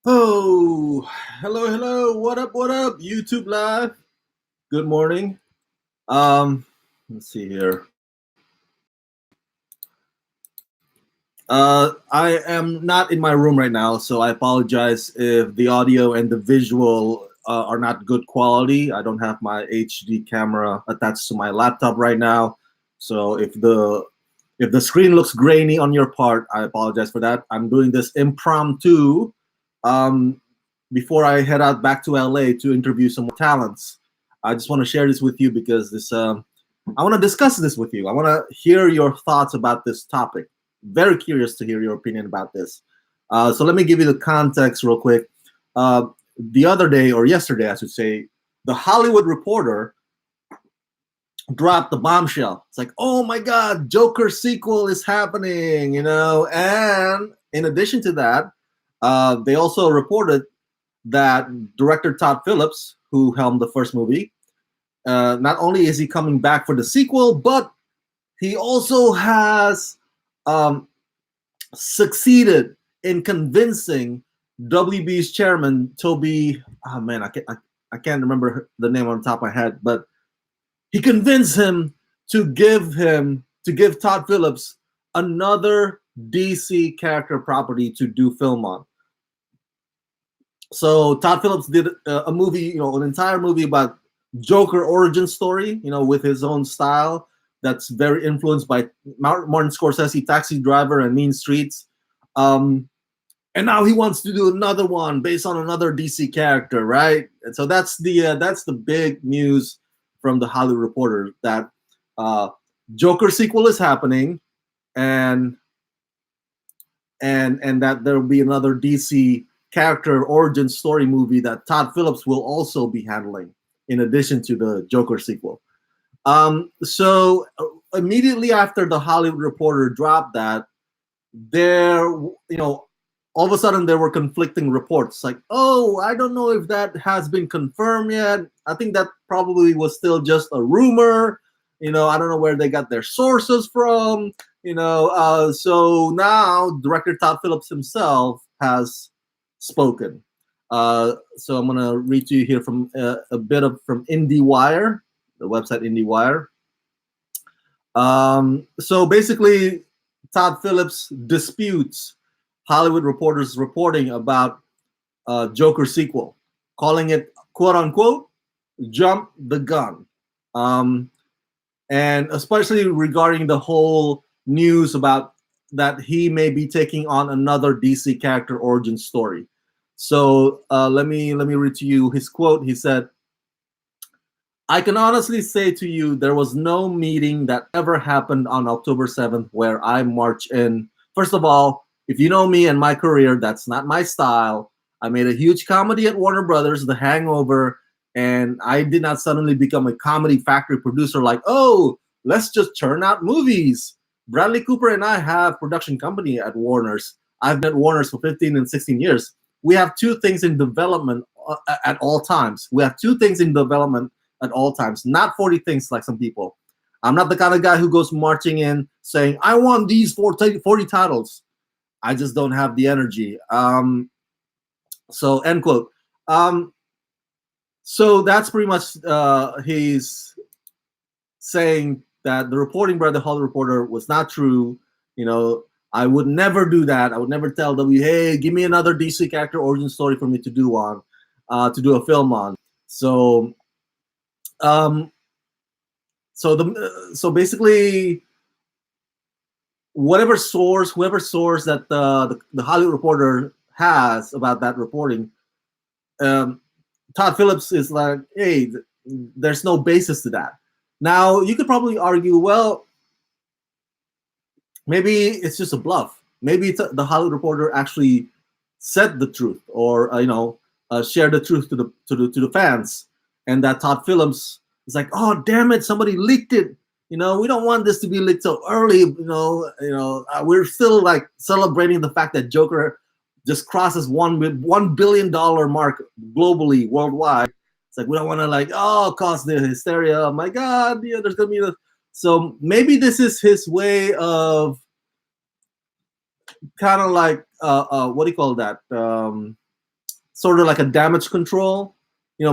Oh, hello. What up? YouTube Live. Good morning. Let's see here. I am not in my room right now, so I apologize if the audio and the visual are not good quality. I don't have my HD camera attached to my laptop right now, so if the screen looks grainy on your part, I apologize for that. I'm doing this impromptu um, before I head out back to LA to interview some more talents. I just want to share this with you because I want to discuss this with you. I want to hear your thoughts about this topic. Very curious to hear your opinion about this. So let me give you the context real quick. The other day, or yesterday, I should say, the Hollywood Reporter dropped the bombshell. It's like, oh my God, Joker sequel is happening, And in addition to that, they also reported that director Todd Phillips, who helmed the first movie, not only is he coming back for the sequel, but he also has um, succeeded in convincing WB's chairman Toby. Oh man, I can't remember the name on the top of my head, but he convinced him to give Todd Phillips another DC character property to do film on. So Todd Phillips did a movie, an entire movie about Joker origin story, with his own style that's very influenced by Martin Scorsese, Taxi Driver, and Mean Streets. Um, and now he wants to do another one based on another DC character, right? And so that's the big news from the Hollywood Reporter that uh, Joker sequel is happening, and and that there will be another DC character origin story movie that Todd Phillips will also be handling in addition to the Joker sequel. So immediately after the Hollywood Reporter dropped that, there, all of a sudden there were conflicting reports. Like, oh, I don't know if that has been confirmed yet. I think that probably was still just a rumor. I don't know where they got their sources from. So now director Todd Phillips himself has spoken. So I'm gonna read to you here from a bit of from IndieWire, the website IndieWire. So basically, Todd Phillips disputes Hollywood Reporter's reporting about Joker sequel, calling it "quote unquote" jump the gun. Um, and especially regarding the whole news about that he may be taking on another DC character origin story. So let me read to you his quote. He said, "I can honestly say to you, there was no meeting that ever happened on October 7th where I march in. First of all, if you know me and my career, that's not my style. I made a huge comedy at Warner Brothers, The Hangover, and I did not suddenly become a comedy factory producer like, oh, let's just churn out movies. Bradley Cooper and I have production company at Warner's. I've been at Warner's for 15 and 16 years. We have two things in development at all times. We have two things in development at all times, not 40 things like some people. I'm not the kind of guy who goes marching in saying, I want these 40 titles. I just don't have the energy." So, end quote. So that's pretty much he's saying that the reporting by the Hollywood Reporter was not true. I would never do that. I would never tell W, hey, give me another DC character origin story for me to do a film on. So um, so basically, whoever source that the Hollywood Reporter has about that reporting, um, Todd Phillips is like, hey, there's no basis to that. Now you could probably argue, well, maybe it's just a bluff. Maybe the Hollywood Reporter actually said the truth, or shared the truth to the fans, and that Todd Phillips is like, oh damn it, somebody leaked it. We don't want this to be leaked so early. We're still like celebrating the fact that Joker just crosses $1 billion mark globally, worldwide. It's like we don't want to cause the hysteria. Oh my God, there's gonna be so maybe this is his way of kind of like what do you call that? sort of like a damage control,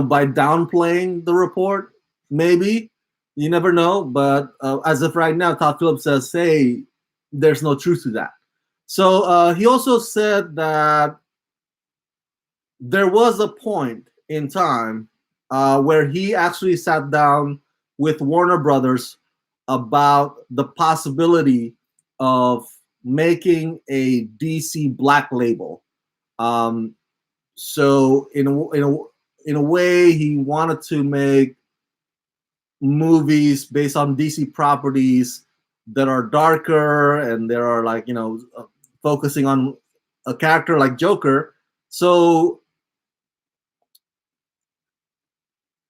by downplaying the report. Maybe, you never know. But as of right now, Todd Phillips says, "Hey, there's no truth to that." So he also said that there was a point in time where he actually sat down with Warner Brothers about the possibility of making a DC Black label. Um, so in a way, he wanted to make movies based on DC properties that are darker and there are like focusing on a character like Joker. So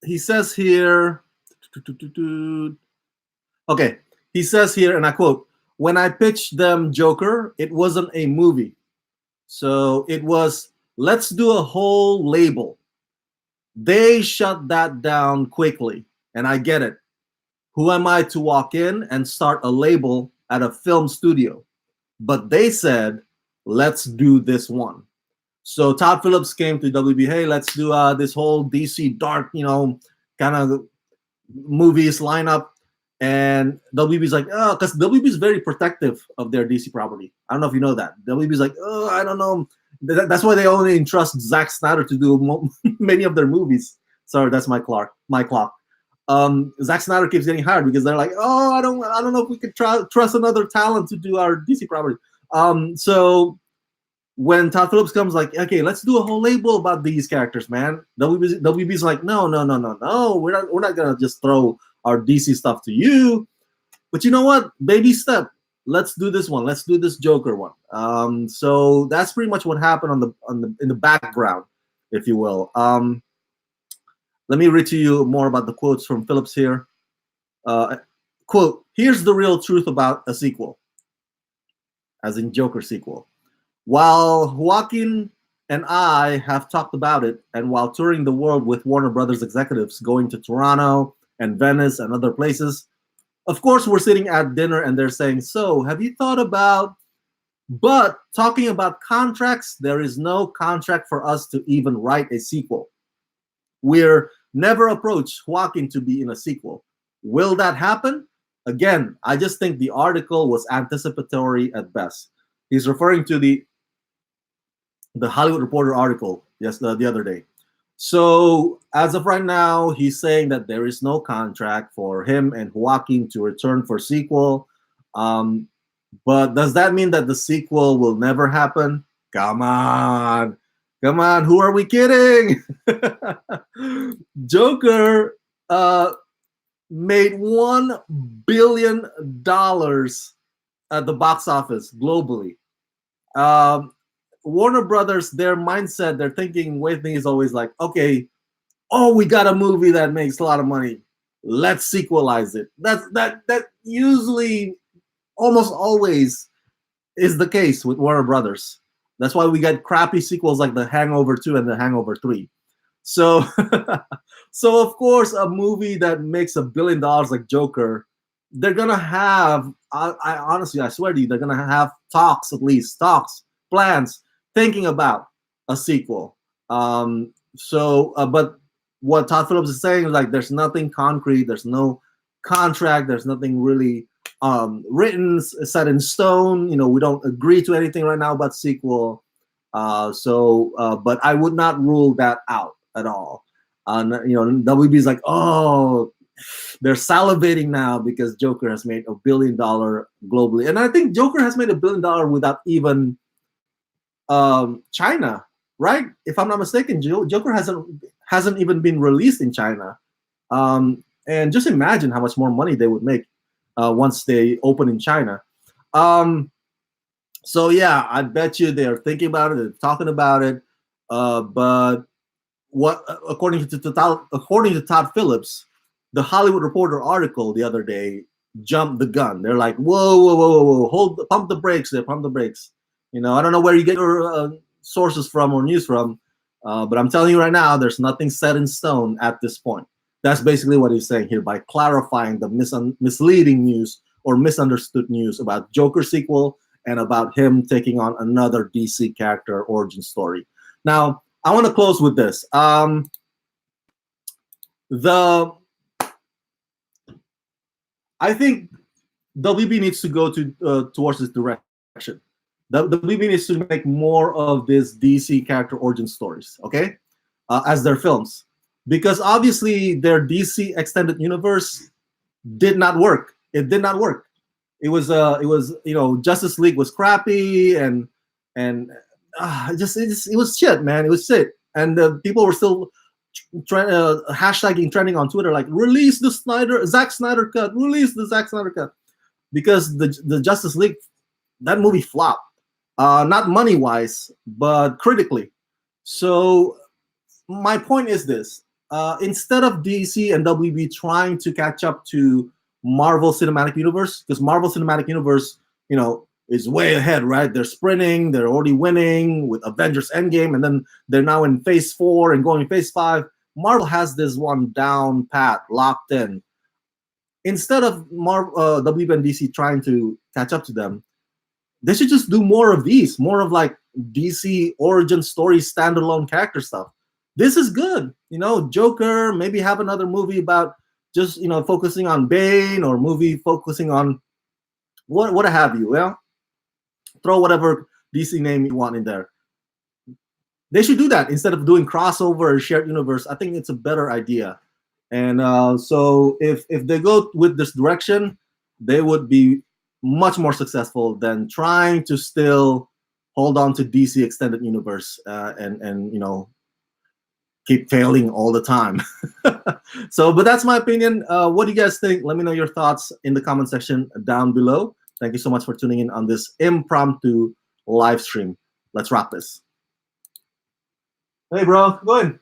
he says here, okay, he says here, and I quote, "When I pitched them Joker, it wasn't a movie. So it was, let's do a whole label. They shut that down quickly. And I get it. Who am I to walk in and start a label at a film studio? But they said, let's do this one." So Todd Phillips came to WB, "Hey, let's do this whole DC dark, kind of movies lineup." And WB's like, "Oh," because WB is very protective of their DC property. I don't know if you know that. WB's like, "Oh, I don't know." That's why they only entrust Zack Snyder to do many of their movies. Sorry, that's my clock. Zack Snyder keeps getting hired because they're like, "Oh, I don't know if we could trust another talent to do our DC property." So when Todd Phillips comes, like, "Okay, let's do a whole label about these characters, man." WB's like, "No, no, no, no, no. We're not gonna just throw our DC stuff to you. But you know what? Baby step. Let's do this one. Let's do this Joker one." So that's pretty much what happened in the background, if you will. Let me read to you more about the quotes from Phillips here. Quote, "Here's the real truth about a sequel," as in Joker sequel. "While Joaquin and I have talked about it, and while touring the world with Warner Brothers executives, going to Toronto and Venice and other places, of course we're sitting at dinner and they're saying, 'So, have you thought about,' but talking about contracts, there is no contract for us to even write a sequel. We're never approached Joaquin to be in a sequel. Will that happen? Again, I just think the article was anticipatory at best." He's referring to the Hollywood Reporter article the other day. So as of right now, he's saying that there is no contract for him and Joaquin to return for sequel. But does that mean that the sequel will never happen? Come on. Come on. Who are we kidding? Joker made $1 billion at the box office globally. Warner Brothers, their mindset, their thinking, way thing is always like, okay, oh, we got a movie that makes a lot of money. Let's sequelize it. That usually, almost always, is the case with Warner Brothers. That's why we get crappy sequels like The Hangover 2 and The Hangover 3. So, so of course, a movie that makes $1 billion like Joker, they're gonna have. I honestly, I swear to you, they're gonna have talks, plans, thinking about a sequel. But what Todd Phillips is saying is like, there's nothing concrete, there's no contract, there's nothing really written, set in stone. We don't agree to anything right now about sequel. But I would not rule that out at all. WB is like, oh, they're salivating now because Joker has made $1 billion globally, and I think Joker has made $1 billion without even China, right? If I'm not mistaken, Joker hasn't even been released in China. And just imagine how much more money they would make once they open in China. So yeah, I bet you they're thinking about it, they're talking about it. But what, according to Todd Phillips, the Hollywood Reporter article the other day jumped the gun. They're like, whoa, pump the brakes there, pump the brakes. I don't know where you get your sources from or news from, but I'm telling you right now, there's nothing set in stone at this point. That's basically what he's saying here by clarifying the misleading news or misunderstood news about Joker sequel and about him taking on another DC character origin story. Now, I want to close with this. The I think WB needs to go to towards this direction. The WB needs to make more of this DC character origin stories, okay, as their films, because obviously their DC extended universe did not work. It did not work. It was Justice League was crappy and it was shit, man. It was shit, and people were still trying hashtagging trending on Twitter like release the Zack Snyder cut, release the Zack Snyder cut, because the Justice League, that movie flopped, not money wise but critically. So my point is this: instead of DC and WB trying to catch up to Marvel Cinematic Universe, because Marvel Cinematic Universe, is way ahead, right? They're sprinting, they're already winning with Avengers Endgame, and then they're now in Phase 4 and going Phase 5. Marvel has this one down pat, locked in. Instead of WB and DC trying to catch up to them, they should just do more of these, more of like DC origin story, standalone character stuff. This is good, Joker. Maybe have another movie about just focusing on Bane, or movie focusing on what have you. Well, throw whatever DC name you want in there. They should do that instead of doing crossover or shared universe. I think it's a better idea. And so if they go with this direction, they would be much more successful than trying to still hold on to DC extended universe and keep failing all the time. So, but that's my opinion. What do you guys think? Let me know your thoughts in the comment section down below. Thank you so much for tuning in on this impromptu live stream. Let's wrap this. Hey, bro, go ahead.